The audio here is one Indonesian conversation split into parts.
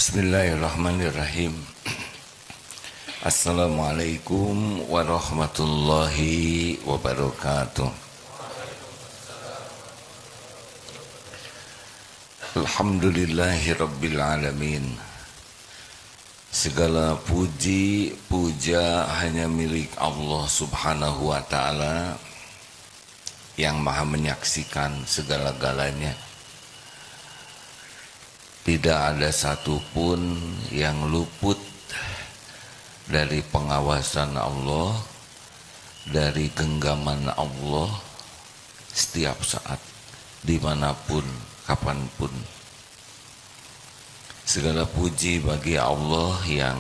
Bismillahirrahmanirrahim. Assalamualaikum warahmatullahi wabarakatuh. Alhamdulillahi rabbil alamin. Segala puji puja hanya milik Allah subhanahu wa ta'ala yang maha menyaksikan segala-galanya. Tidak ada satupun yang luput dari pengawasan Allah, dari genggaman Allah setiap saat, dimanapun, kapanpun. Segala puji bagi Allah yang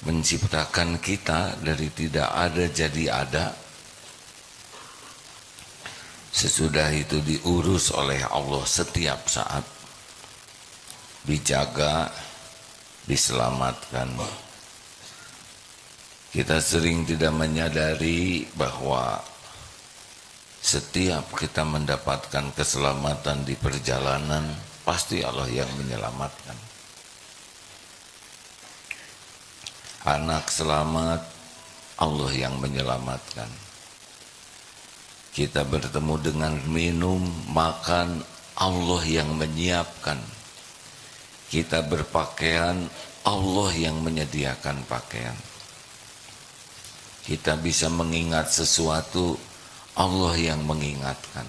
menciptakan kita dari tidak ada jadi ada. Sesudah itu diurus oleh Allah setiap saat, dijaga, diselamatkan. Kita sering tidak menyadari bahwa setiap kita mendapatkan keselamatan di perjalanan, pasti Allah yang menyelamatkan. Anak selamat, Allah yang menyelamatkan. Kita bertemu dengan minum, makan, Allah yang menyiapkan. Kita berpakaian, Allah yang menyediakan pakaian. Kita bisa mengingat sesuatu, Allah yang mengingatkan.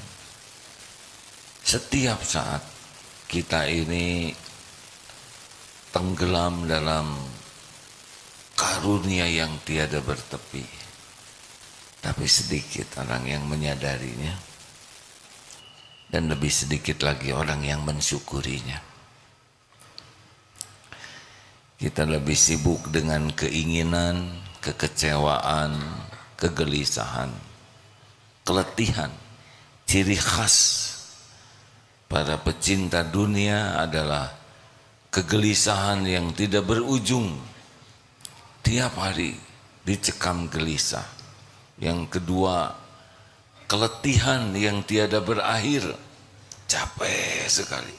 Setiap saat kita ini tenggelam dalam karunia yang tiada bertepi. Tapi sedikit orang yang menyadarinya, dan lebih sedikit lagi orang yang mensyukurinya. Kita lebih sibuk dengan keinginan, kekecewaan, kegelisahan, keletihan. Ciri khas para pecinta dunia adalah kegelisahan yang tidak berujung. Tiap hari dicekam gelisah. Yang kedua, keletihan yang tiada berakhir, capek sekali.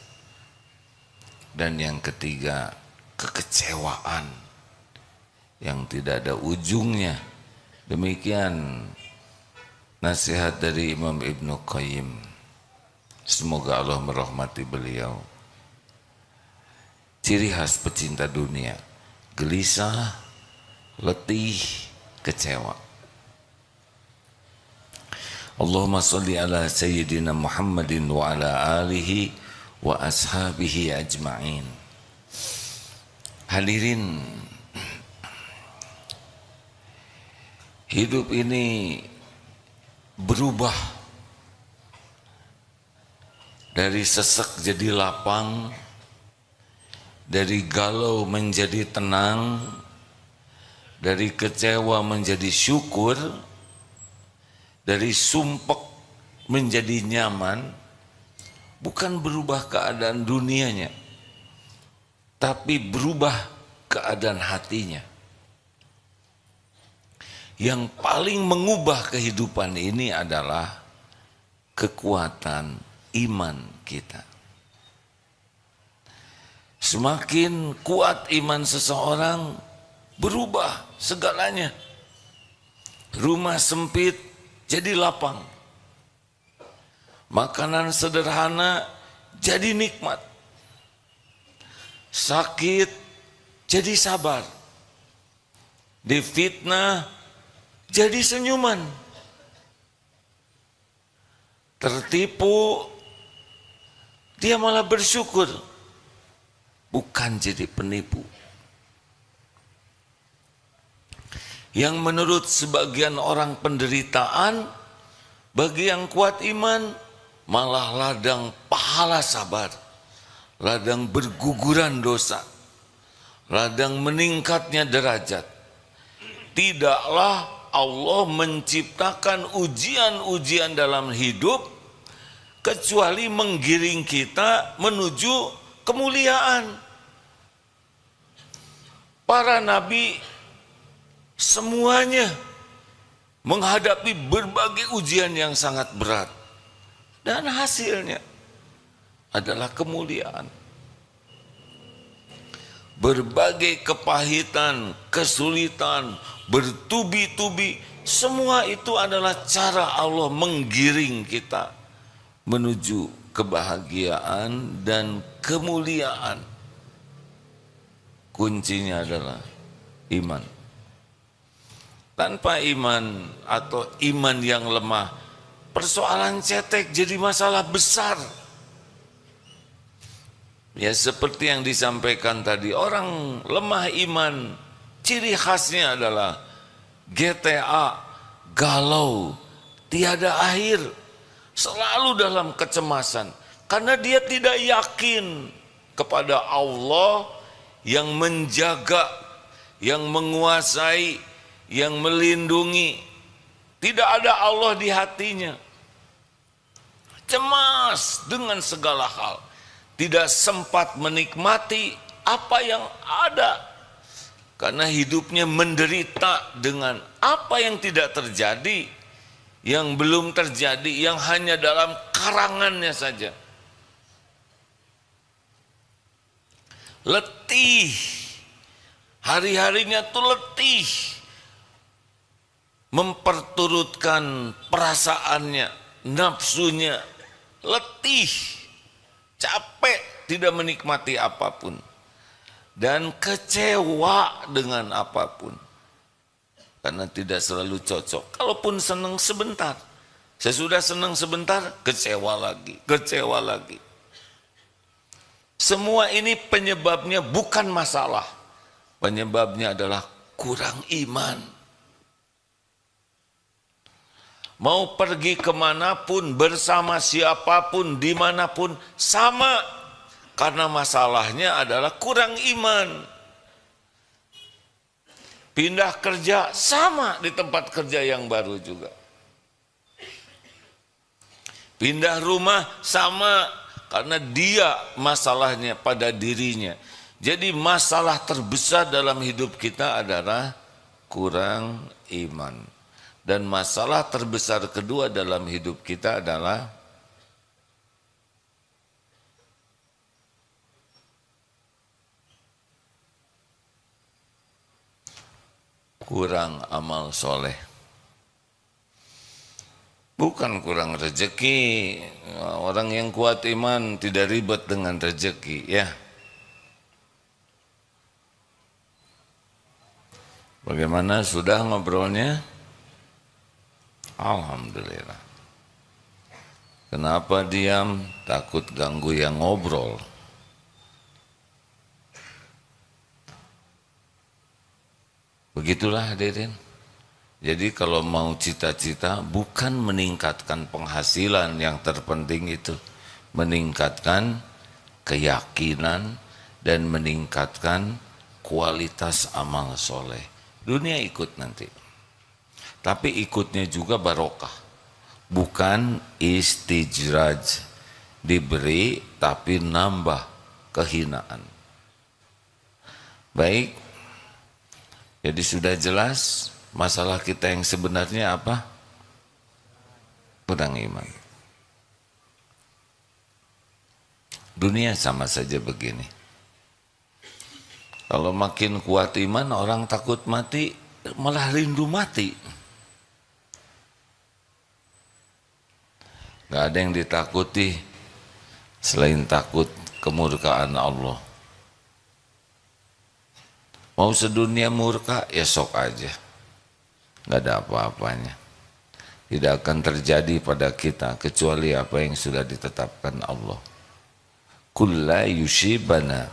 Dan yang ketiga, kekecewaan yang tidak ada ujungnya. Demikian nasihat dari Imam Ibnu Qayyim. Semoga Allah merahmati beliau. Ciri khas pecinta dunia, gelisah, letih, kecewa. Allahumma salli ala Sayyidina Muhammadin wa ala alihi wa ashabihi ajma'in. Hadirin, hidup ini berubah dari sesek jadi lapang, dari galau menjadi tenang, dari kecewa menjadi syukur, dari sumpek menjadi nyaman. Bukan berubah keadaan dunianya, tapi berubah keadaan hatinya. Yang paling mengubah kehidupan ini adalah kekuatan iman kita. Semakin kuat iman seseorang, berubah segalanya. Rumah sempit jadi lapang. Makanan sederhana jadi nikmat. Sakit jadi sabar, difitnah jadi senyuman, tertipu dia malah bersyukur, bukan jadi penipu. Yang menurut sebagian orang penderitaan, bagi yang kuat iman malah ladang pahala sabar, ladang berguguran dosa, ladang meningkatnya derajat. Tidaklah Allah menciptakan ujian-ujian dalam hidup kecuali menggiring kita menuju kemuliaan. Para nabi semuanya menghadapi berbagai ujian yang sangat berat, dan hasilnya adalah kemuliaan. berbagai kepahitan, kesulitan, bertubi-tubi, semua itu adalah cara Allah menggiring kita menuju kebahagiaan dan kemuliaan. Kuncinya adalah iman. Tanpa iman atau iman yang lemah, persoalan cetek jadi masalah besar. Ya seperti yang disampaikan tadi, orang lemah iman, ciri khasnya adalah GTA, galau, tiada akhir, selalu dalam kecemasan. Karena dia tidak yakin kepada Allah yang menjaga, yang menguasai, yang melindungi. Tidak ada Allah di hatinya. Cemas dengan segala hal. Tidak sempat menikmati apa yang ada. Karena hidupnya menderita dengan apa yang tidak terjadi, yang belum terjadi, yang hanya dalam karangannya saja. Letih. Hari-harinya tuh letih. Memperturutkan perasaannya, nafsunya. Letih. Capek, tidak menikmati apapun, dan kecewa dengan apapun karena tidak selalu cocok. Kalaupun senang sebentar, sesudah senang sebentar kecewa lagi, kecewa lagi. Semua ini penyebabnya bukan masalah, penyebabnya adalah kurang iman. Mau pergi kemanapun, bersama siapapun, dimanapun, sama. Karena masalahnya adalah kurang iman. Pindah kerja, sama di tempat kerja yang baru juga. Pindah rumah, sama. Karena dia masalahnya pada dirinya. Jadi masalah terbesar dalam hidup kita adalah kurang iman. Dan masalah terbesar kedua dalam hidup kita adalah kurang amal soleh. Bukan kurang rezeki. Orang yang kuat iman tidak ribet dengan rezeki, ya. Bagaimana, sudah ngobrolnya? Alhamdulillah. Kenapa diam? Takut ganggu yang ngobrol. Begitulah hadirin. Jadi kalau mau cita-cita, bukan meningkatkan penghasilan yang terpenting itu, meningkatkan keyakinan dan meningkatkan kualitas amal soleh. Dunia ikut nanti. Tapi ikutnya juga barokah, bukan istijraj, diberi tapi nambah kehinaan. Baik, jadi sudah jelas masalah kita yang sebenarnya apa? Kurang iman. Dunia sama saja begini. Kalau makin kuat iman, orang takut mati, malah rindu mati. Gak ada yang ditakuti selain takut kemurkaan Allah. Mau sedunia murka, ya sok aja. Gak ada apa-apanya. Tidak akan terjadi pada kita kecuali apa yang sudah ditetapkan Allah. Kul la yusibana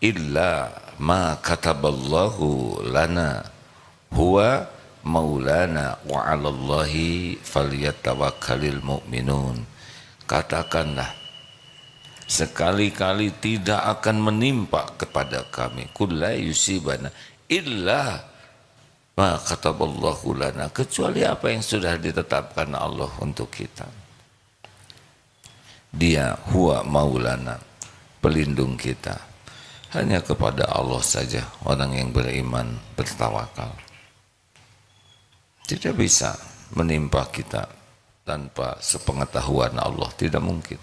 illa ma kataballahu lana huwa maulana wa 'alallahi falyatawakkalul mu'minun. Katakanlah, sekali-kali tidak akan menimpa kepada kami, kul la yusibana illa ma kataballahu lana, kecuali apa yang sudah ditetapkan Allah untuk kita. Dia huwa maulana, pelindung kita. Hanya kepada Allah saja orang yang beriman bertawakal. Tidak bisa menimpa kita tanpa sepengetahuan Allah, tidak mungkin.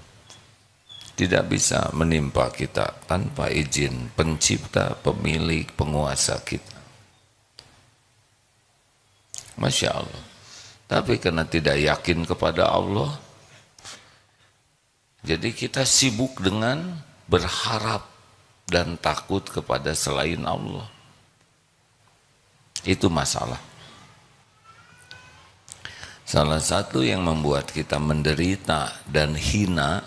tidak bisa menimpa kita tanpa izin pencipta, pemilik, penguasa kita. Masya Allah. Tapi karena tidak yakin kepada Allah, jadi kita sibuk dengan berharap dan takut kepada selain Allah. Itu masalah. Salah satu yang membuat kita menderita dan hina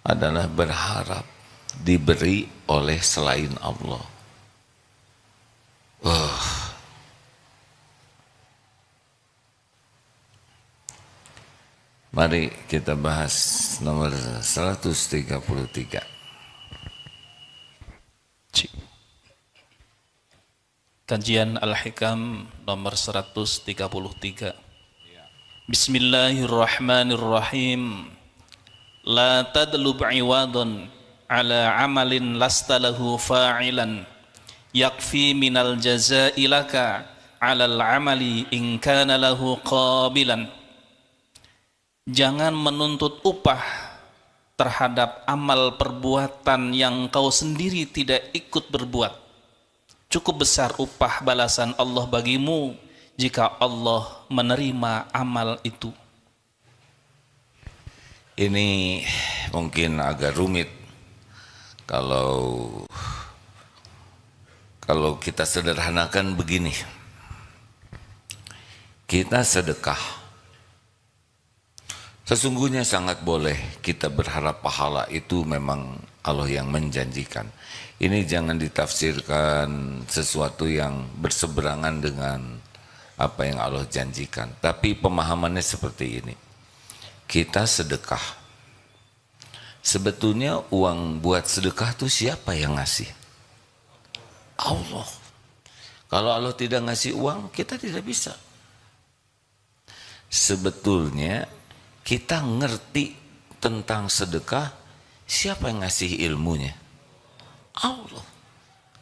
adalah berharap diberi oleh selain Allah. Mari kita bahas nomor 133. Kajian Al-Hikam nomor 133. Bismillahirrahmanirrahim. La tadlub iwadun ala amalin lasta lahu fa'ilan yakfi minal jazai laka ala al-amali in kana lahu qabilan. Jangan menuntut upah terhadap amal perbuatan yang kau sendiri tidak ikut berbuat. Cukup besar upah balasan Allah bagimu jika Allah menerima amal itu. Ini mungkin agak rumit kalau kita sederhanakan begini. Kita sedekah. Sesungguhnya sangat boleh kita berharap pahala, itu memang Allah yang menjanjikan. Ini jangan ditafsirkan sesuatu yang berseberangan dengan apa yang Allah janjikan. Tapi pemahamannya seperti ini. Kita sedekah. Sebetulnya uang buat sedekah itu siapa yang ngasih? Allah. Kalau Allah tidak ngasih uang, kita tidak bisa. Sebetulnya kita ngerti tentang sedekah, siapa yang ngasih ilmunya? Allah.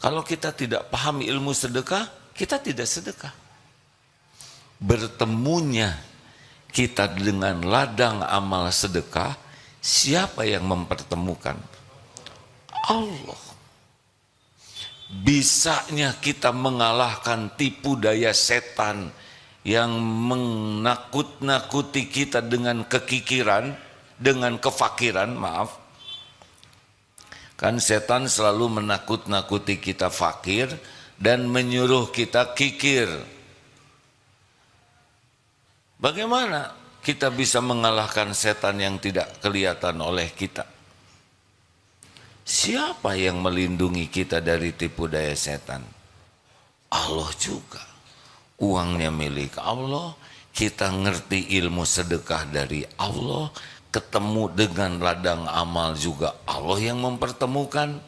Kalau kita tidak paham ilmu sedekah, kita tidak sedekah. Bertemunya kita dengan ladang amal sedekah, siapa yang mempertemukan? Allah. Bisanya kita mengalahkan tipu daya setan yang menakut-nakuti kita dengan kekikiran, dengan kefakiran, maaf. Kan setan selalu menakut-nakuti kita fakir dan menyuruh kita kikir. Bagaimana kita bisa mengalahkan setan yang tidak kelihatan oleh kita? Siapa yang melindungi kita dari tipu daya setan? Allah juga. Uangnya milik Allah, kita ngerti ilmu sedekah dari Allah, ketemu dengan ladang amal juga Allah yang mempertemukan.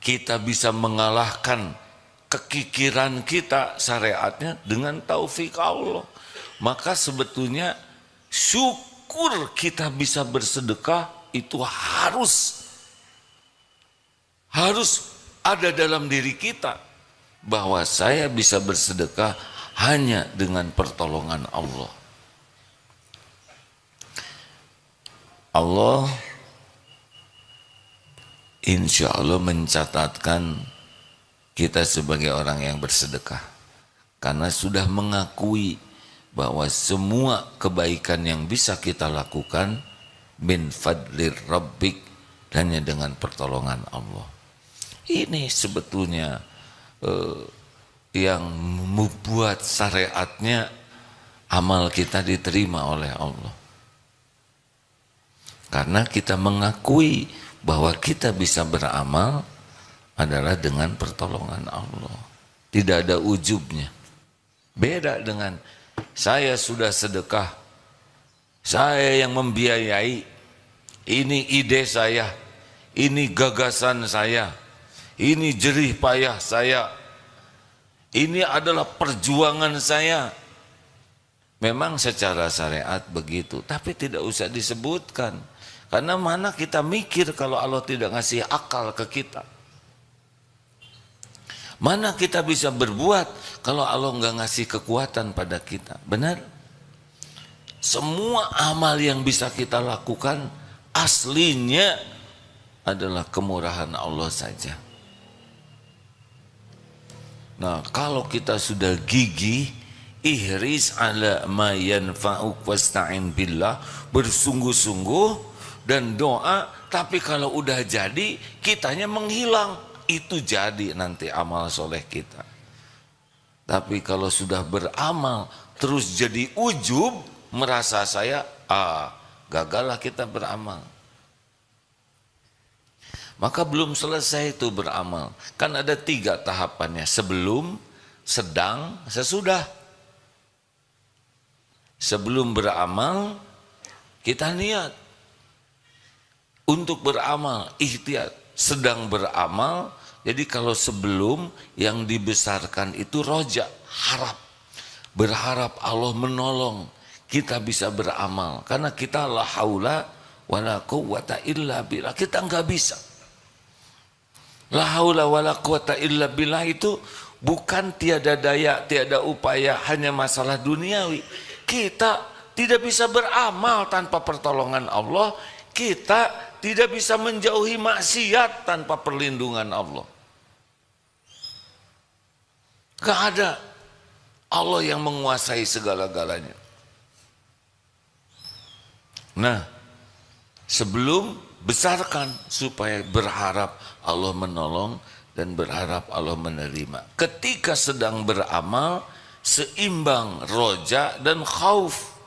Kita bisa mengalahkan kekikiran kita syariatnya dengan taufik Allah. Maka sebetulnya syukur kita bisa bersedekah itu harus ada dalam diri kita, bahwa saya bisa bersedekah hanya dengan pertolongan Allah. Allah insya Allah mencatatkan kita sebagai orang yang bersedekah, karena sudah mengakui bahwa semua kebaikan yang bisa kita lakukan min fadlir rabbik, hanya dengan pertolongan Allah. Ini sebetulnya yang membuat syariatnya amal kita diterima oleh Allah. Karena kita mengakui bahwa kita bisa beramal adalah dengan pertolongan Allah. Tidak ada ujubnya. Beda dengan saya sudah sedekah, saya yang membiayai, ini ide saya, ini gagasan saya, ini jerih payah saya, ini adalah perjuangan saya. Memang secara syariat begitu, tapi tidak usah disebutkan. Karena mana kita mikir kalau Allah tidak ngasih akal ke kita? Mana kita bisa berbuat kalau Allah nggak ngasih kekuatan pada kita? Benar? Semua amal yang bisa kita lakukan aslinya adalah kemurahan Allah saja. Nah, kalau kita sudah gigih, ihris ala ma yanfa'uk wasta'in billah, bersungguh-sungguh dan doa, tapi kalau udah jadi kitanya menghilang, itu jadi nanti amal soleh kita. Tapi kalau sudah beramal terus jadi ujub, merasa saya gagallah kita beramal. Maka belum selesai itu beramal. Kan ada 3 tahapannya. Sebelum, sedang, sesudah. Sebelum beramal, kita niat. Untuk beramal, ikhtiar. Sedang beramal, jadi kalau sebelum yang dibesarkan itu roja, harap. Berharap Allah menolong. Kita bisa beramal. Karena kita la haula wa la quwwata illa billah. Kita enggak bisa. La haula wala quwata illa billah itu bukan tiada daya, tiada upaya, hanya masalah duniawi. Kita tidak bisa beramal tanpa pertolongan Allah. Kita tidak bisa menjauhi maksiat tanpa perlindungan Allah. Gak ada. Allah yang menguasai segala-galanya. Nah, sebelum besarkan supaya berharap Allah menolong dan berharap Allah menerima. Ketika sedang beramal, seimbang roja dan khauf.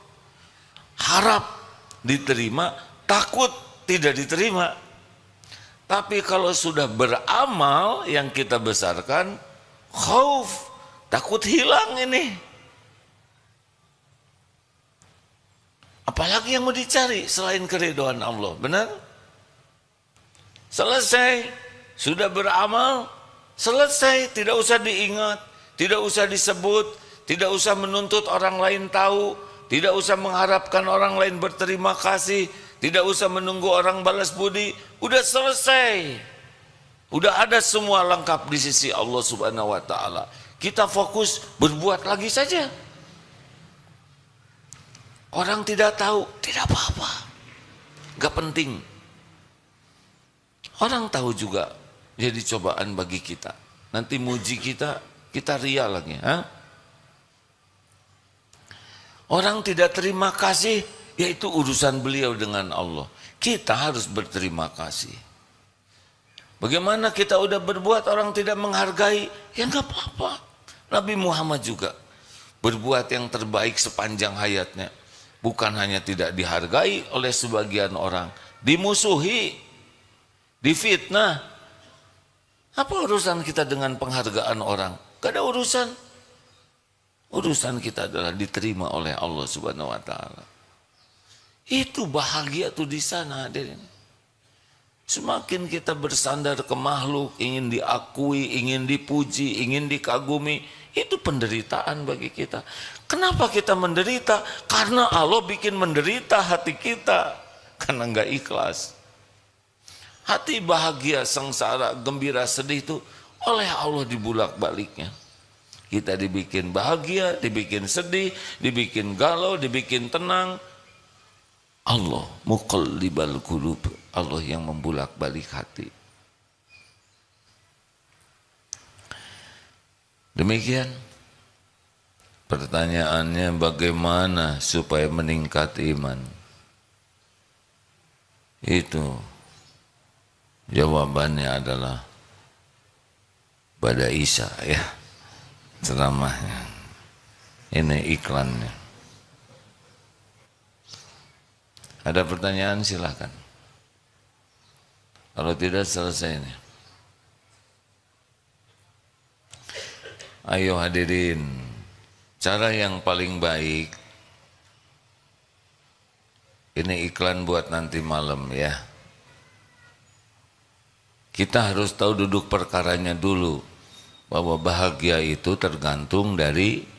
Harap diterima, takut tidak diterima. Tapi kalau sudah beramal yang kita besarkan, khauf, takut hilang ini. Apalagi yang mau dicari selain keridhaan Allah, benar? Selesai, sudah beramal, selesai, tidak usah diingat, tidak usah disebut, tidak usah menuntut orang lain tahu, tidak usah mengharapkan orang lain berterima kasih, tidak usah menunggu orang balas budi, udah selesai. Udah ada semua lengkap di sisi Allah Subhanahu wa taala. Kita fokus berbuat lagi saja. Orang tidak tahu, tidak apa-apa. Gak penting. Orang tahu juga jadi cobaan bagi kita. Nanti muji kita, kita ria lagi. Orang tidak terima kasih, yaitu urusan beliau dengan Allah. Kita harus berterima kasih. Bagaimana kita udah berbuat orang tidak menghargai, ya nggak apa-apa. Nabi Muhammad juga berbuat yang terbaik sepanjang hayatnya. Bukan hanya tidak dihargai oleh sebagian orang, dimusuhi, difitnah. Apa urusan kita dengan penghargaan orang? Gak ada urusan. Urusan kita adalah diterima oleh Allah Subhanahu wa taala. Itu bahagia tuh di sana, hadirin. Semakin kita bersandar ke makhluk, ingin diakui, ingin dipuji, ingin dikagumi, itu penderitaan bagi kita. Kenapa kita menderita? Karena Allah bikin menderita hati kita. Karena enggak ikhlas. Hati bahagia, sengsara, gembira, sedih itu oleh Allah dibulak-baliknya. Kita dibikin bahagia, dibikin sedih, dibikin galau, dibikin tenang. Allah muqallibal qulub, Allah yang membulak-balik hati. Demikian pertanyaannya, bagaimana supaya meningkat iman? Itu jawabannya adalah pada Isa, ya, ceramahnya. Ini iklannya. Ada pertanyaan silahkan. Kalau tidak selesai ini. Ayo hadirin, cara yang paling baik, ini iklan buat nanti malam ya. Kita harus tahu duduk perkaranya dulu, bahwa bahagia itu tergantung dari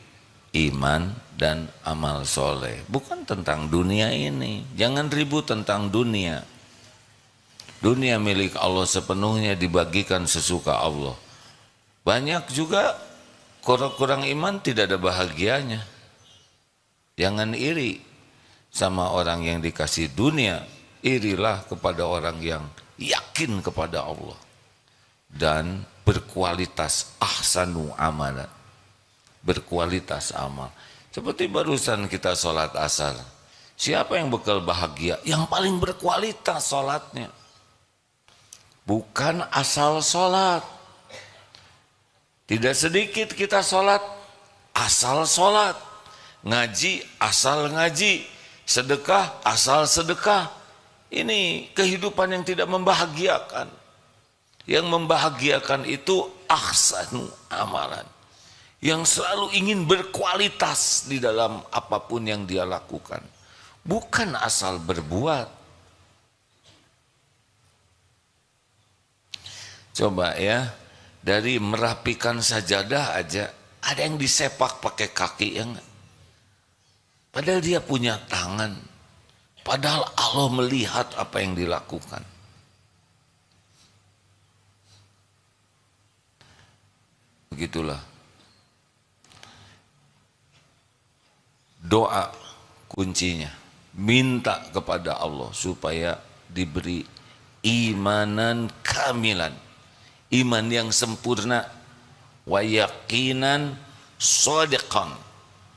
iman dan amal soleh. Bukan tentang dunia ini. Jangan ribut tentang dunia. Dunia milik Allah sepenuhnya, dibagikan sesuka Allah. Banyak juga kurang iman tidak ada bahagianya. Jangan iri sama orang yang dikasih dunia irilah kepada orang yang yakin kepada Allah dan berkualitas ahsanu amalan, berkualitas amal. Seperti barusan kita sholat asar, siapa yang bakal bahagia? Yang paling berkualitas sholatnya, bukan asal sholat. Tidak sedikit kita sholat asal sholat, ngaji asal ngaji, sedekah asal sedekah. Ini kehidupan yang tidak membahagiakan. Yang membahagiakan itu ahsanu amalan, yang selalu ingin berkualitas di dalam apapun yang dia lakukan, bukan asal berbuat. Coba ya, dari merapikan sajadah aja ada yang disepak pakai kaki, ya enggak? Padahal dia punya tangan, padahal Allah melihat apa yang dilakukan. Begitulah doa kuncinya, minta kepada Allah supaya diberi imanan kamilan, iman yang sempurna, wa yaqinan shadiqan,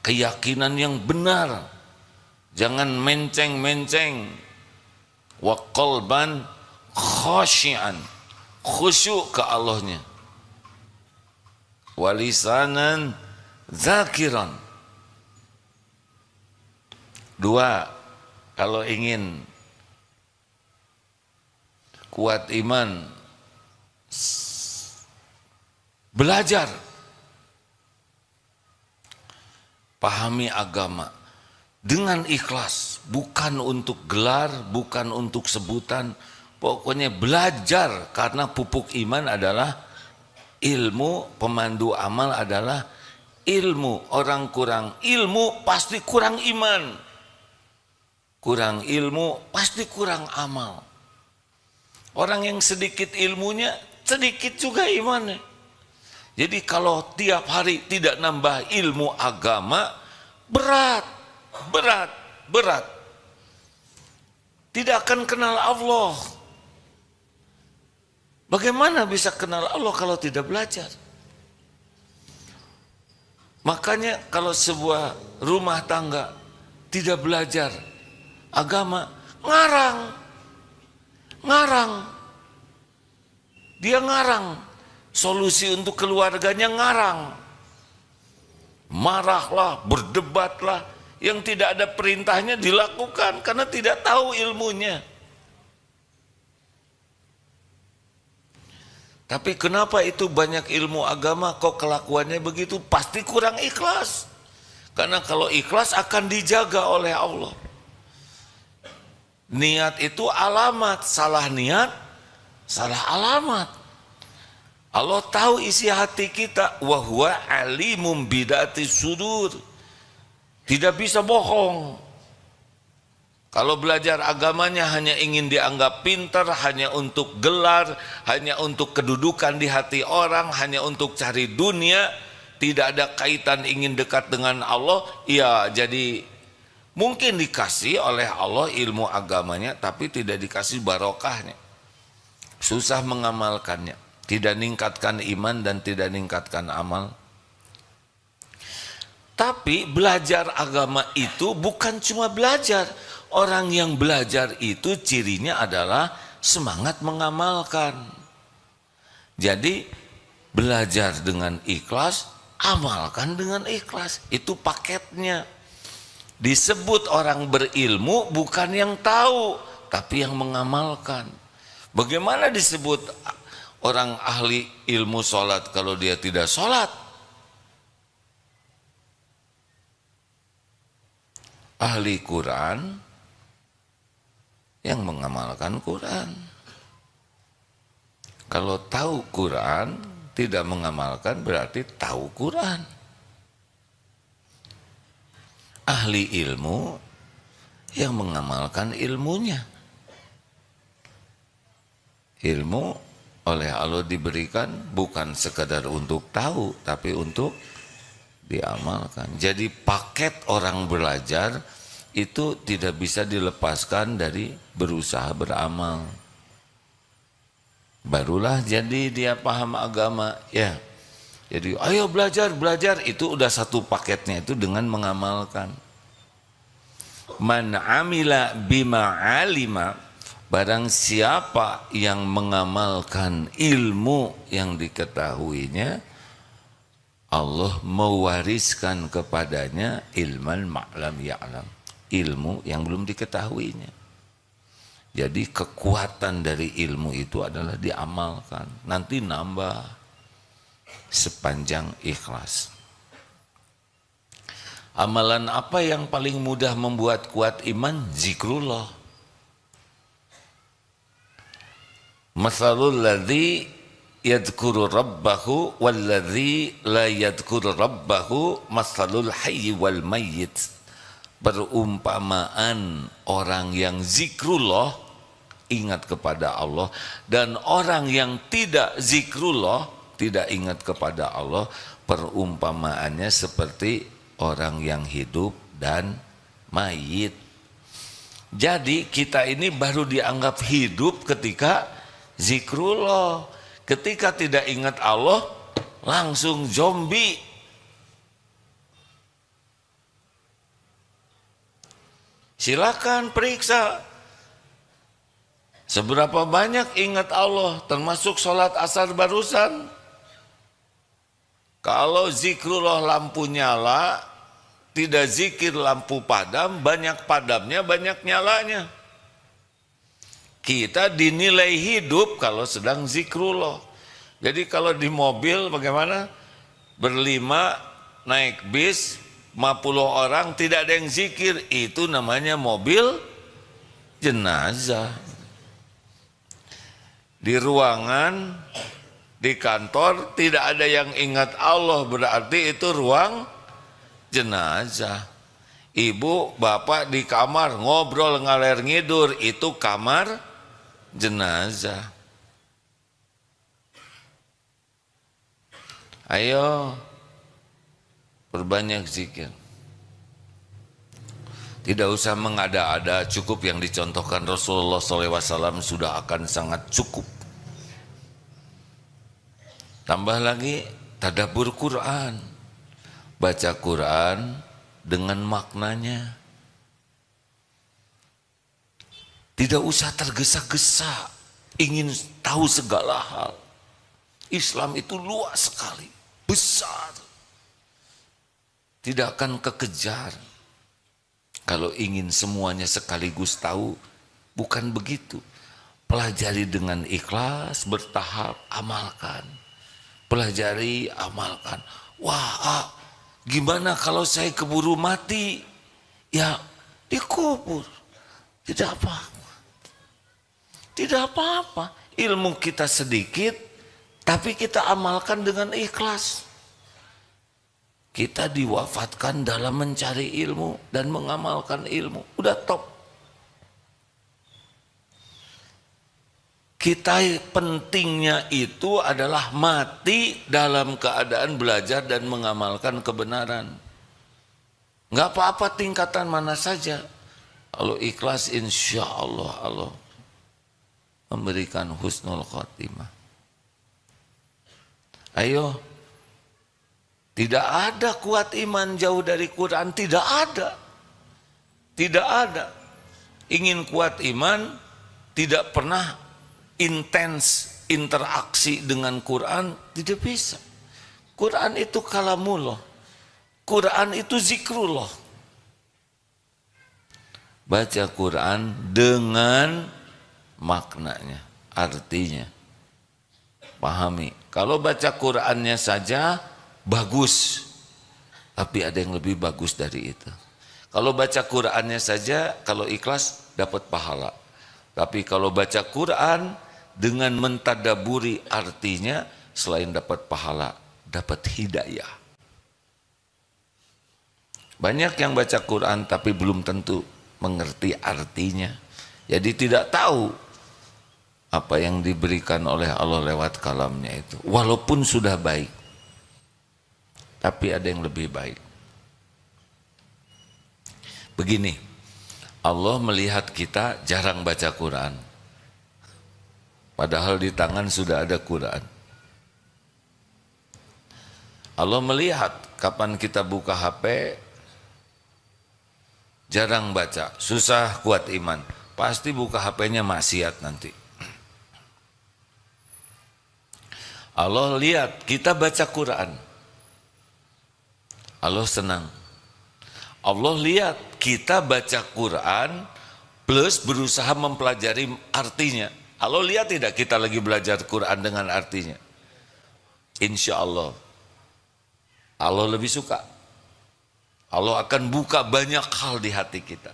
keyakinan yang benar, jangan menceng-menceng, wa qalban khasyian, khusyuk ke Allahnya, wa lisanan zakiran. Dua, kalau ingin kuat iman, belajar, pahami agama dengan ikhlas, bukan untuk gelar, bukan untuk sebutan, pokoknya belajar, karena pupuk iman adalah ilmu, pemandu amal adalah ilmu. Orang kurang ilmu pasti kurang iman, kurang ilmu pasti kurang amal. Orang yang sedikit ilmunya, sedikit juga imannya. Jadi kalau tiap hari tidak nambah ilmu agama, berat. Tidak akan kenal Allah. Bagaimana bisa kenal Allah kalau tidak belajar? Makanya kalau sebuah rumah tangga tidak belajar agama, ngarang. Dia ngarang. Solusi untuk keluarganya ngarang. Marahlah, berdebatlah, yang tidak ada perintahnya dilakukan karena tidak tahu ilmunya. Tapi kenapa itu banyak ilmu agama kok kelakuannya begitu? Pasti kurang ikhlas. Karena kalau ikhlas akan dijaga oleh Allah. Niat itu alamat, salah niat, salah alamat. Allah tahu isi hati kita, wa huwa alimum bidati sudur. Tidak bisa bohong. Kalau belajar agamanya hanya ingin dianggap pintar, hanya untuk gelar, hanya untuk kedudukan di hati orang, hanya untuk cari dunia, tidak ada kaitan ingin dekat dengan Allah, ya jadi mungkin dikasih oleh Allah ilmu agamanya, tapi tidak dikasih barokahnya. Susah mengamalkannya, tidak meningkatkan iman dan tidak meningkatkan amal. Tapi belajar agama itu bukan cuma belajar. Orang yang belajar itu cirinya adalah semangat mengamalkan. Jadi belajar dengan ikhlas, amalkan dengan ikhlas. Itu paketnya. Disebut orang berilmu bukan yang tahu, tapi yang mengamalkan. Bagaimana disebut orang ahli ilmu sholat kalau dia tidak sholat? Ahli Quran yang mengamalkan Quran. Kalau tahu Quran tidak mengamalkan berarti tahu Quran. Ahli ilmu yang mengamalkan ilmunya. Ilmu oleh Allah diberikan bukan sekadar untuk tahu, tapi untuk diamalkan. Jadi paket orang belajar itu tidak bisa dilepaskan dari berusaha beramal. Barulah jadi dia paham agama, ya. Jadi ayo belajar, itu udah satu paketnya itu dengan mengamalkan. Man amila bima alima, barang siapa yang mengamalkan ilmu yang diketahuinya, Allah mewariskan kepadanya ilman ma'lam ya'lam, ilmu yang belum diketahuinya. Jadi kekuatan dari ilmu itu adalah diamalkan, nanti nambah sepanjang ikhlas. Amalan apa yang paling mudah membuat kuat iman? Zikrullah. Mathalul ladzi yadhkuru rabbahu walladzi la yadhkuru rabbahu mathalul hayyi wal mayyit. Perumpamaan orang yang zikrullah, ingat kepada Allah, dan orang yang tidak zikrullah, tidak ingat kepada Allah, perumpamaannya seperti orang yang hidup dan mayit. Jadi kita ini baru dianggap hidup ketika zikrullah. Ketika tidak ingat Allah, langsung zombie. Silakan periksa seberapa banyak ingat Allah, termasuk sholat asar barusan. Kalau zikrullah lampu nyala, tidak zikir lampu padam, banyak padamnya, banyak nyalanya. Kita dinilai hidup kalau sedang zikrullah. Jadi kalau di mobil bagaimana? Berlima naik bis, 50 orang tidak ada yang zikir, itu namanya mobil jenazah. Di ruangan, di kantor tidak ada yang ingat Allah, berarti itu ruang jenazah. Ibu, bapak di kamar ngobrol ngaler ngidur, itu kamar jenazah. Ayo perbanyak zikir. Tidak usah mengada-ada, cukup yang dicontohkan Rasulullah SAW sudah akan sangat cukup. Tambah lagi tadabbur Quran, baca Quran dengan maknanya. Tidak usah tergesa-gesa ingin tahu segala hal. Islam itu luas sekali, besar. Tidak akan kekejar. Kalau ingin semuanya sekaligus tahu, bukan begitu. Pelajari dengan ikhlas, bertahap, amalkan. Pelajari, amalkan. Wah, gimana kalau saya keburu mati? Ya, dikubur. Tidak apa-apa. Tidak apa-apa. Ilmu kita sedikit, tapi kita amalkan dengan ikhlas. Kita diwafatkan dalam mencari ilmu dan mengamalkan ilmu. Udah top. Kita pentingnya itu adalah mati dalam keadaan belajar dan mengamalkan kebenaran. Enggak apa-apa tingkatan mana saja. Kalau ikhlas insya Allah Allah memberikan husnul khotimah. Ayo. Tidak ada kuat iman jauh dari Quran, tidak ada. Tidak ada. Ingin kuat iman, tidak pernah intens interaksi dengan Quran, tidak bisa. Quran itu kalamullah. Quran itu zikrullah. Baca Quran dengan maknanya, artinya. Pahami. Kalau baca Qurannya saja bagus, tapi ada yang lebih bagus dari itu. Kalau baca Qurannya saja, kalau ikhlas dapat pahala. Tapi kalau baca Quran dengan mentadaburi artinya, selain dapat pahala, dapat hidayah. Banyak yang baca Quran tapi belum tentu mengerti artinya. Jadi tidak tahu apa yang diberikan oleh Allah lewat kalamnya itu. Walaupun sudah baik, tapi ada yang lebih baik. Begini, Allah melihat kita jarang baca Quran. Padahal di tangan sudah ada Quran. Allah melihat kapan kita buka HP, jarang baca, susah kuat iman. Pasti buka HP-nya maksiat nanti. Allah lihat kita baca Quran. Allah senang. Allah lihat kita baca Quran plus berusaha mempelajari artinya. Allah lihat tidak kita lagi belajar Quran dengan artinya. Insya Allah Allah lebih suka. Allah akan buka banyak hal di hati kita.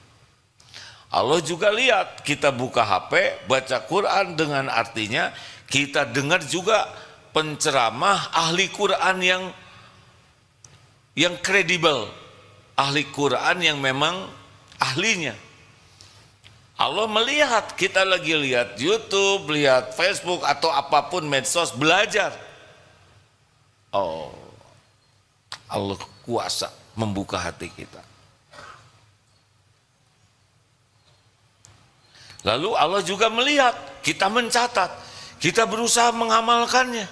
Allah juga lihat kita buka HP, baca Quran dengan artinya, kita dengar juga penceramah ahli Quran yang kredibel, ahli Quran yang memang ahlinya. Allah melihat kita lagi lihat YouTube, lihat Facebook atau apapun medsos, belajar. Oh, Allah kuasa membuka hati kita. Lalu Allah juga melihat kita mencatat, kita berusaha mengamalkannya.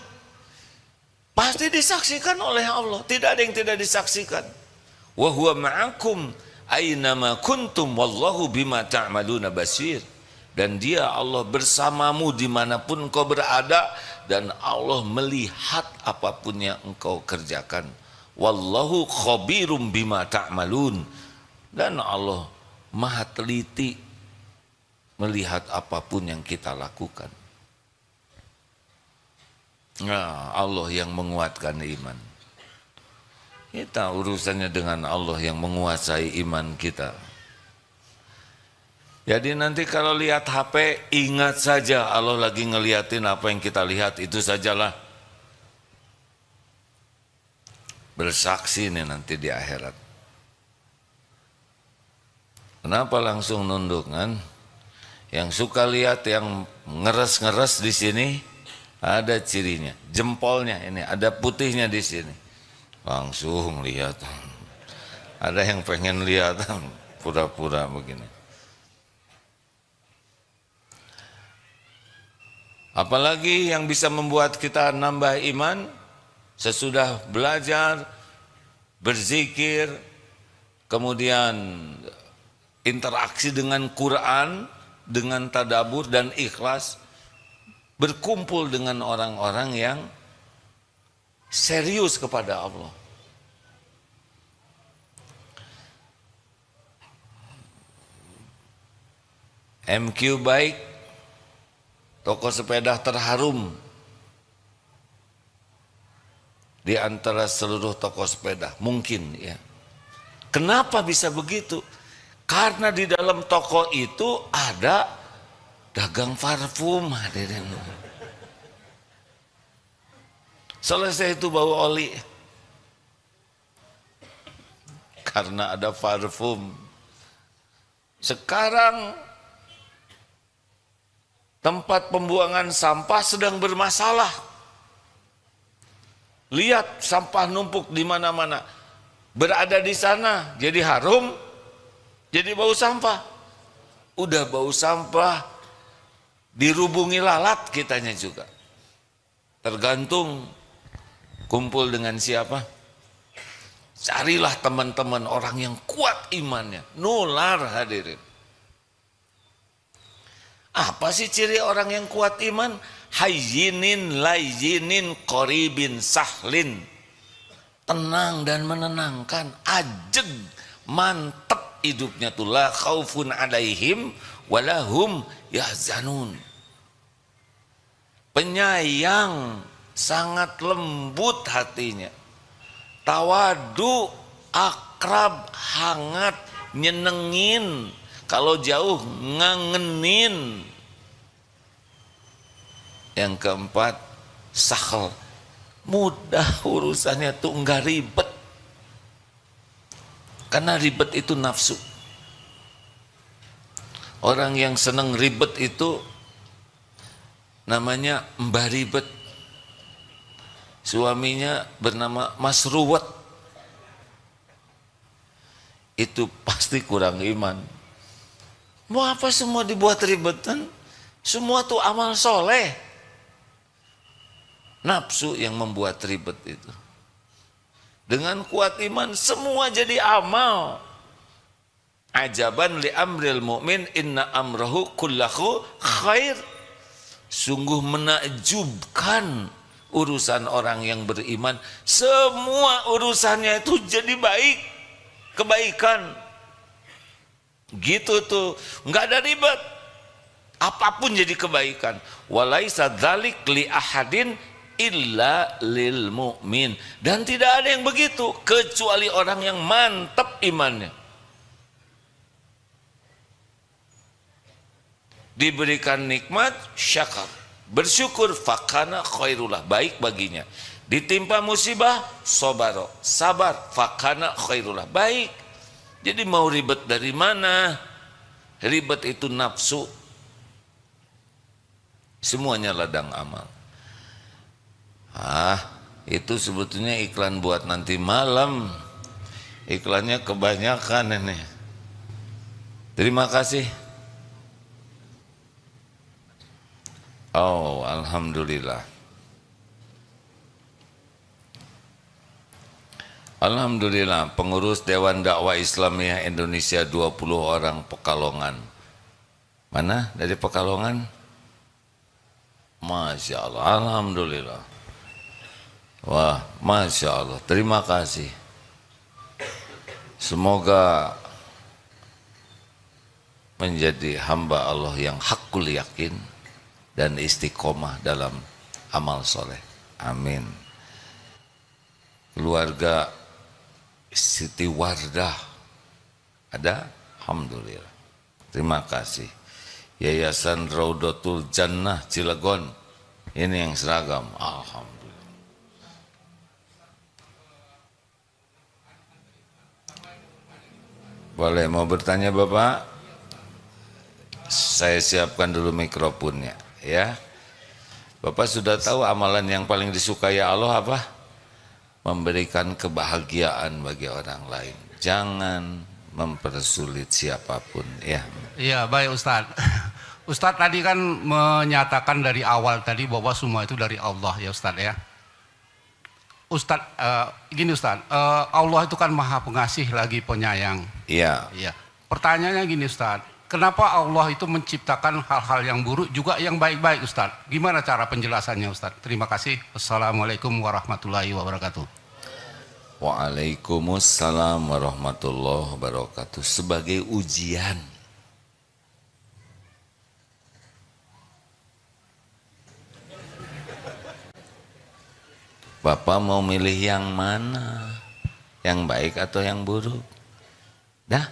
Pasti disaksikan oleh Allah, tidak ada yang tidak disaksikan. Wa huwa ma'akum aynama kuntum wallahu bima ta'maluna basir. Dan dia Allah bersamamu dimanapun engkau berada, dan Allah melihat apapun yang engkau kerjakan. Wallahu khabirum bima ta'malun. Dan Allah maha teliti melihat apapun yang kita lakukan. Nah, Allah yang menguatkan iman. Kita urusannya dengan Allah yang menguasai iman kita. Jadi nanti kalau lihat HP, ingat saja Allah lagi ngeliatin apa yang kita lihat, itu sajalah. Bersaksi nih nanti di akhirat. Kenapa langsung nunduk kan? Yang suka lihat yang ngeres-ngeres di sini, ada cirinya, jempolnya ini ada putihnya di sini. Langsung lihat. Ada yang pengen lihat pura-pura begini. Apalagi yang bisa membuat kita nambah iman sesudah belajar, berzikir, kemudian interaksi dengan Quran, dengan tadabbur dan ikhlas, berkumpul dengan orang-orang yang serius kepada Allah. MQ Bike, toko sepeda terharum di antara seluruh toko sepeda, mungkin ya. Kenapa bisa begitu? Karena di dalam toko itu ada dagang parfum, hadirin. Selesai itu bau oli. Karena ada parfum. Sekarang tempat pembuangan sampah sedang bermasalah. Lihat sampah numpuk di mana-mana. Berada di sana jadi harum, jadi bau sampah. Udah bau sampah, dirubungi lalat kitanya juga. Tergantung kumpul dengan siapa. Carilah teman-teman orang yang kuat imannya, nular hadirin. Apa sih ciri orang yang kuat iman? Hayyinin, layyinin, qaribin, sahlin. Tenang dan menenangkan, ajeg, mantep hidupnya tuh. La khaufun alaihim walahum yahzanun. Penyayang, sangat lembut hatinya. Tawadu, akrab, hangat, nyenengin. Kalau jauh ngangenin. Yang keempat, sahl. Mudah urusannya tuh, enggak ribet. Karena ribet itu nafsu. Orang yang seneng ribet itu namanya mbah ribet. Suaminya bernama Mas Ruwet. Itu pasti kurang iman. Mau apa semua dibuat ribetan? Semua tuh amal soleh. Nafsu yang membuat ribet itu. Dengan kuat iman semua jadi amal. Ajaban li amril mu'min inna amrahu kullahu khair. Sungguh menakjubkan urusan orang yang beriman. Semua urusannya itu jadi baik, kebaikan. Gitu tuh, nggak ada ribet. Apapun jadi kebaikan. Walaisa dzalik li ahadin illa lil mu'min. Dan tidak ada yang begitu kecuali orang yang mantap imannya. Diberikan nikmat, syakar, bersyukur, fakana khairullah, baik baginya. Ditimpa musibah, sobaro, sabar, fakana khairullah, baik. Jadi mau ribet dari mana? Ribet itu nafsu. Semuanya ladang amal. Itu sebetulnya iklan buat nanti malam. Iklannya kebanyakan ini. Terima kasih. Oh, alhamdulillah. Alhamdulillah, pengurus Dewan Dakwah Islamiyah Indonesia 20 orang Pekalongan. Mana dari Pekalongan? Masya Allah, alhamdulillah. Wah, Masya Allah, terima kasih. Semoga menjadi hamba Allah yang hakul yakin dan istiqomah dalam amal soleh. Amin. Keluarga Siti Wardah ada? Alhamdulillah. Terima kasih. Yayasan Raudatul Jannah Cilegon. Ini yang seragam. Alhamdulillah. Boleh mau bertanya Bapak? Saya siapkan dulu mikrofonnya ya. Bapak sudah tahu amalan yang paling disukai Allah apa? Memberikan kebahagiaan bagi orang lain. Jangan mempersulit siapapun ya. Iya, baik Ustadz. Ustadz tadi kan menyatakan dari awal tadi bahwa semua itu dari Allah ya Ustadz ya. Ustadz, gini Ustadz, Allah itu kan maha pengasih lagi penyayang. Iya. Iya. Pertanyaannya gini Ustadz, kenapa Allah itu menciptakan hal-hal yang buruk juga yang baik-baik Ustadz? Gimana cara penjelasannya Ustadz? Terima kasih. Assalamualaikum warahmatullahi wabarakatuh. Waalaikumsalam warahmatullahi wabarakatuh. Sebagai ujian. Bapak mau milih yang mana? Yang baik atau yang buruk? Dah.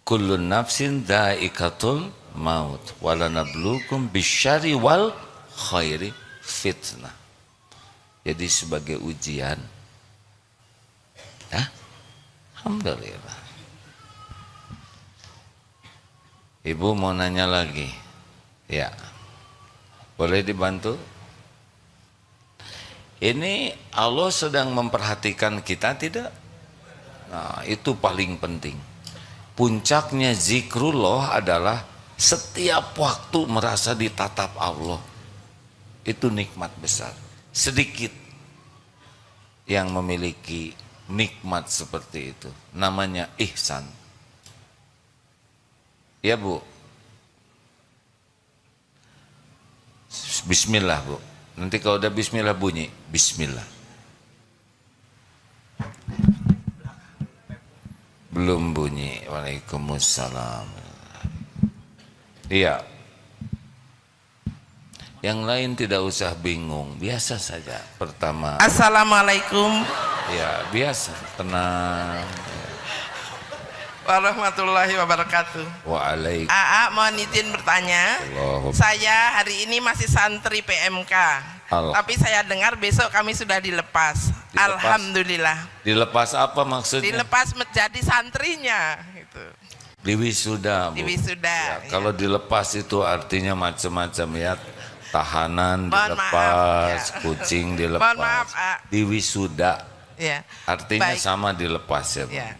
Kullun nafsin dha'iqatul maut walanabluukum bisyarri wal khairi fitnah. Jadi sebagai ujian. Dah. Alhamdulillah. Ibu mau nanya lagi? Ya. Boleh dibantu? Ini Allah sedang memperhatikan kita tidak? Nah, itu paling penting. Puncaknya zikrullah adalah setiap waktu merasa ditatap Allah. Itu nikmat besar. Sedikit yang memiliki nikmat seperti itu. Namanya ihsan. Ya Bu. Bismillah Bu. Nanti kalau udah bismillah bunyi. Bismillah. Belum bunyi. Waalaikumsalam. Iya. Yang lain tidak usah bingung. Biasa saja. Pertama. Assalamualaikum. Ya biasa. Tenang. Warahmatullahi wabarakatuh. Waalaikumsalam. AA mohon izin bertanya. Saya hari ini masih santri PMK. Tapi saya dengar besok kami sudah dilepas. Alhamdulillah. Dilepas apa maksudnya? Dilepas menjadi santrinya. Gitu. Diwisuda. Bu. Diwisuda. Ya, kalau dilepas itu artinya macam-macam ya. Tahanan Mohon dilepas, maaf, ya. kucing dilepas. Mohon maaf, diwisuda. Ya. Artinya Baik. sama dilepas ya, Bu. Ya.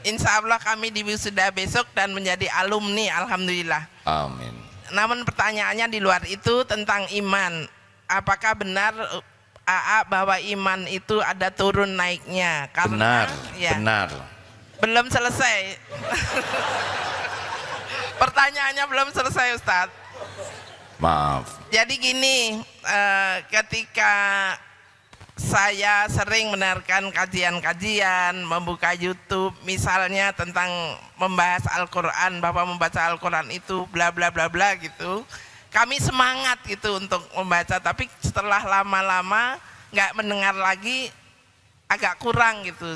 Insya Allah kami di wisuda besok dan menjadi alumni, alhamdulillah. Amin. Namun pertanyaannya di luar itu tentang iman. Apakah benar AA bahwa iman itu ada turun naiknya? Karena, Benar, ya, benar. belum selesai. Pertanyaannya belum selesai, Ustadz. Maaf. Jadi gini, ketika saya sering mendengarkan kajian-kajian, membuka YouTube misalnya tentang membahas Al-Quran, bahwa membaca Al-Quran itu bla bla bla bla gitu, kami semangat gitu untuk membaca, tapi setelah lama-lama nggak mendengar lagi agak kurang gitu.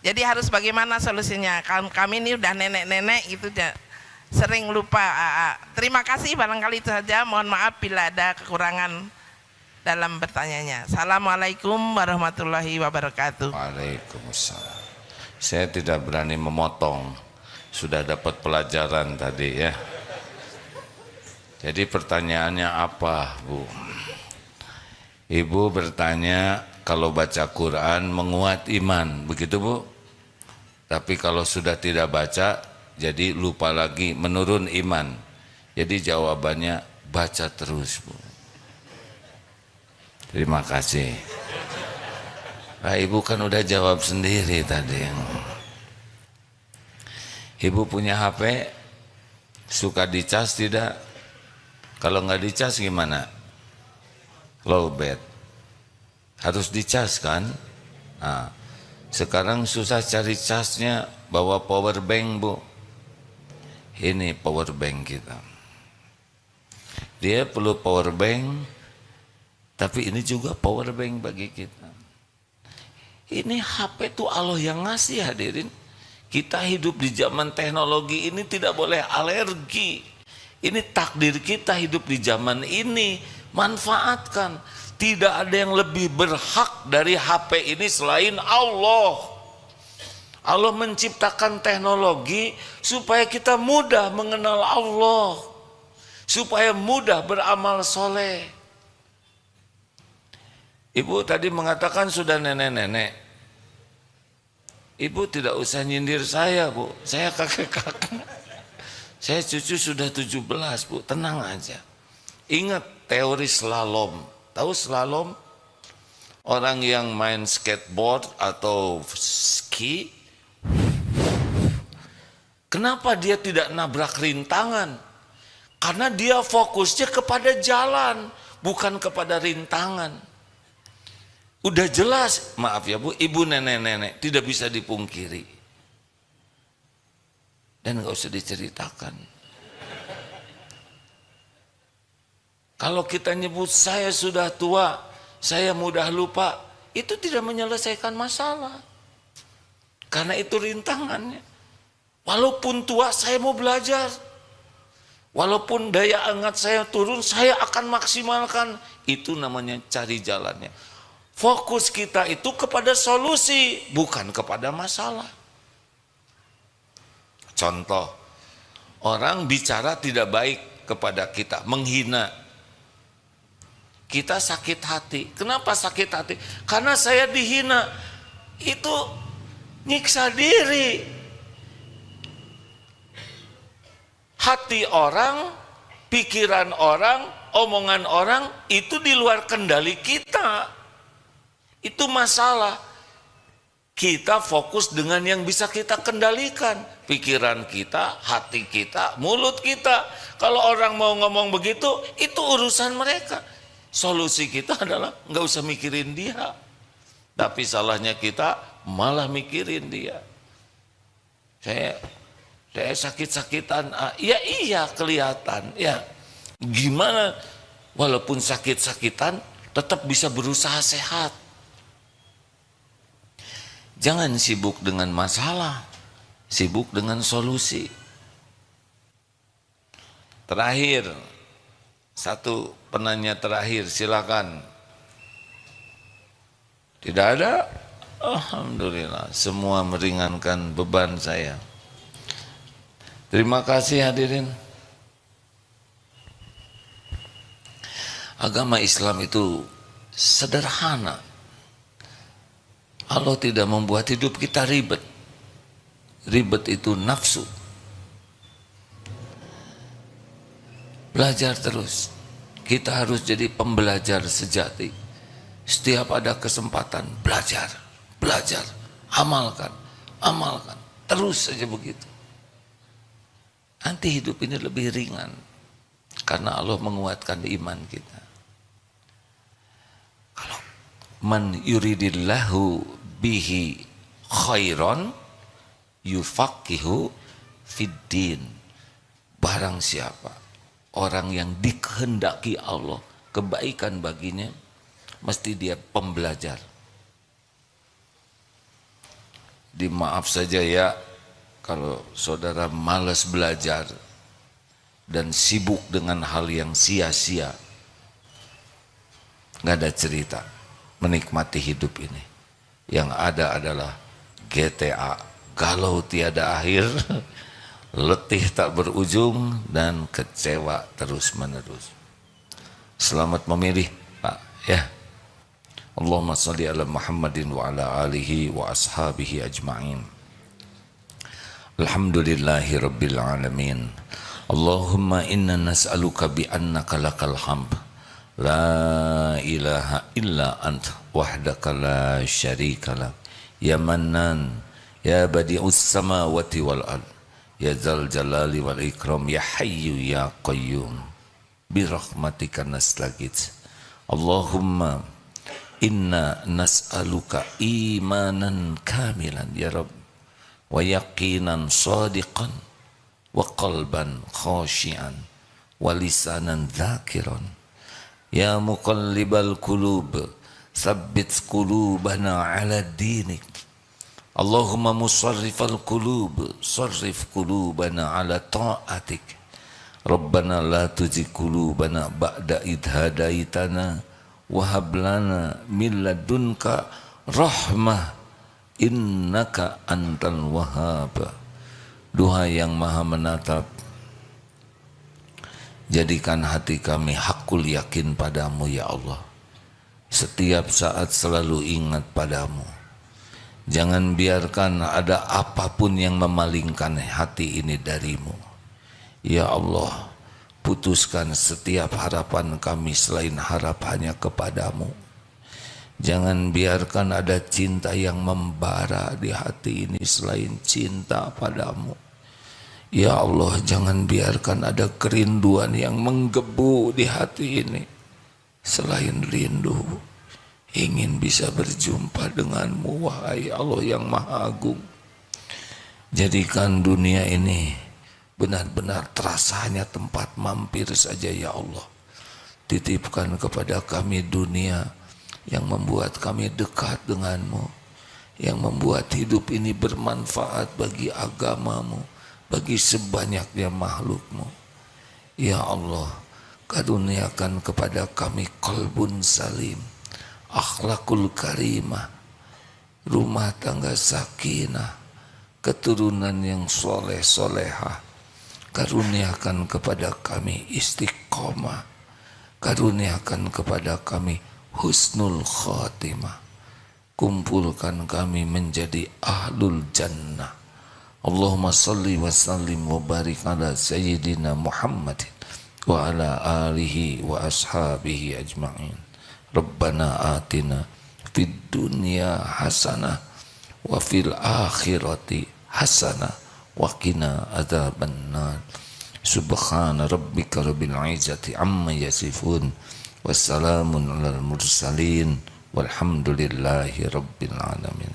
Jadi harus bagaimana solusinya? Kami ini udah nenek-nenek gitu, sering lupa. Terima kasih, barangkali itu saja, mohon maaf bila ada kekurangan dalam bertanyanya. Assalamualaikum warahmatullahi wabarakatuh. Waalaikumsalam. Saya tidak berani memotong, sudah dapat pelajaran tadi ya. Jadi pertanyaannya apa, Bu? Ibu bertanya kalau baca Quran menguat iman, begitu Bu? Tapi kalau sudah tidak baca, jadi lupa lagi, menurun iman. Jadi jawabannya baca terus, Bu. Terima kasih. Nah, Ibu kan udah jawab sendiri tadi. Ibu punya HP, suka dicas tidak? Kalau nggak dicas gimana? Low bat. Harus dicas kan? Nah, sekarang susah cari casnya, bawa power bank, Bu. Ini power bank kita. Dia perlu power bank, tapi ini juga power bank bagi kita. Ini HP itu Allah yang ngasih, hadirin. Kita hidup di zaman teknologi ini tidak boleh alergi. Ini takdir kita hidup di zaman ini. Manfaatkan. Tidak ada yang lebih berhak dari HP ini selain Allah. Allah menciptakan teknologi supaya kita mudah mengenal Allah, supaya mudah beramal soleh. Ibu tadi mengatakan sudah nenek-nenek. Ibu tidak usah nyindir saya, Bu. Saya kakek-kakek. Saya cucu sudah 17, Bu. Tenang aja. Ingat teori slalom. Tahu slalom? Orang yang main skateboard atau ski, kenapa dia tidak nabrak rintangan? Karena dia fokusnya kepada jalan, bukan kepada rintangan. Udah jelas, maaf ya Bu, ibu nenek-nenek tidak bisa dipungkiri. Dan gak usah diceritakan. Kalau kita nyebut saya sudah tua, saya mudah lupa, itu tidak menyelesaikan masalah. Karena itu rintangannya. Walaupun tua saya mau belajar. Walaupun daya ingat saya turun, saya akan maksimalkan. Itu namanya cari jalannya. Fokus kita itu kepada solusi, bukan kepada masalah. Contoh, orang bicara tidak baik kepada kita, menghina. Kita sakit hati. Kenapa sakit hati? Karena saya dihina. Itu nyiksa diri. Hati orang, pikiran orang, omongan orang, itu di luar kendali kita. Itu masalah. Kita fokus dengan yang bisa kita kendalikan. Pikiran kita, hati kita, mulut kita. Kalau orang mau ngomong begitu, itu urusan mereka. Solusi kita adalah nggak usah mikirin dia. Tapi salahnya kita malah mikirin dia. Saya sakit-sakitan. Ya iya kelihatan. Ya gimana? Walaupun sakit-sakitan, tetap bisa berusaha sehat. Jangan sibuk dengan masalah, sibuk dengan solusi. Terakhir, satu penanya terakhir, silakan. Tidak ada? Alhamdulillah, semua meringankan beban saya. Terima kasih hadirin. Agama Islam itu sederhana. Allah tidak membuat hidup kita ribet. ribet itu nafsu. Belajar terus. Kita harus jadi pembelajar sejati. Setiap ada kesempatan belajar, belajar, amalkan, amalkan. Terus saja begitu. Nanti hidup ini lebih ringan karena Allah menguatkan iman kita. Kalau man yuridillahu bihi khairon yufaqihu fiddin. Barang siapa orang yang dikehendaki Allah kebaikan baginya, mesti dia pembelajar. Dimaaf saja ya, kalau saudara malas belajar dan sibuk dengan hal yang sia-sia, nggak ada cerita menikmati hidup ini. Yang ada adalah GTA, galau tiada akhir, letih tak berujung, dan kecewa terus menerus. Selamat memilih Pak ya. Allahumma salli ala Muhammadin wa ala alihi wa ashabihi ajma'in. Alhamdulillahi rabbil alamin. Allahumma inna nas'aluka bi annaka lakal hamd. La ilaha illa anta wahdaka la syarika lak. Ya Mannan, ya badi'us samawati wal ard, ya dzal jalali wal ikram, ya hayyu ya qayyum. Bi rahmatika nastaghits. Allahumma inna nas'aluka imanan kamilan ya Rabb, wa yaqinan sadiqan, wa qalban khashian, wa lisanan dzakiran. Ya muqallibal qulub, tsabbit qulubana ala dinik. Allahumma musarrifal qulub, sarrif qulubana ala ta'atik. Rabbana la tuzigh qulubana ba'da idh hadaitana wahab lana min ladunka rahmah innaka antal wahhab. Duha yang maha menatap, jadikan hati kami hakul yakin padamu ya Allah. Setiap saat selalu ingat padamu. Jangan biarkan ada apapun yang memalingkan hati ini darimu ya Allah. Putuskan setiap harapan kami selain harapannya kepadamu. Jangan biarkan ada cinta yang membara di hati ini selain cinta padamu. Ya Allah, jangan biarkan ada kerinduan yang menggebu di hati ini selain rindu ingin bisa berjumpa denganmu, wahai Allah yang Maha Agung. Jadikan dunia ini benar-benar terasa hanya tempat mampir saja ya Allah. Titipkan kepada kami dunia yang membuat kami dekat denganmu, yang membuat hidup ini bermanfaat bagi agamamu, bagi sebanyaknya makhlukmu. Ya Allah, karuniakan kepada kami qalbun salim, akhlakul karimah, rumah tangga sakinah, keturunan yang soleh solehah. Karuniakan kepada kami istiqomah, karuniakan kepada kami husnul khatimah. Kumpulkan kami menjadi ahlul jannah. Allahumma salli wa sallim wa barik ala sayyidina Muhammadin wa ala alihi wa ashabihi ajma'in. Rabbana atina fid dunya hasanah wa fil akhirati hasanah wa qina adzabannar. Subhana rabbika rabbil izzati amma yasifun, wassalamun alal mursalin, walhamdulillahi rabbil alamin.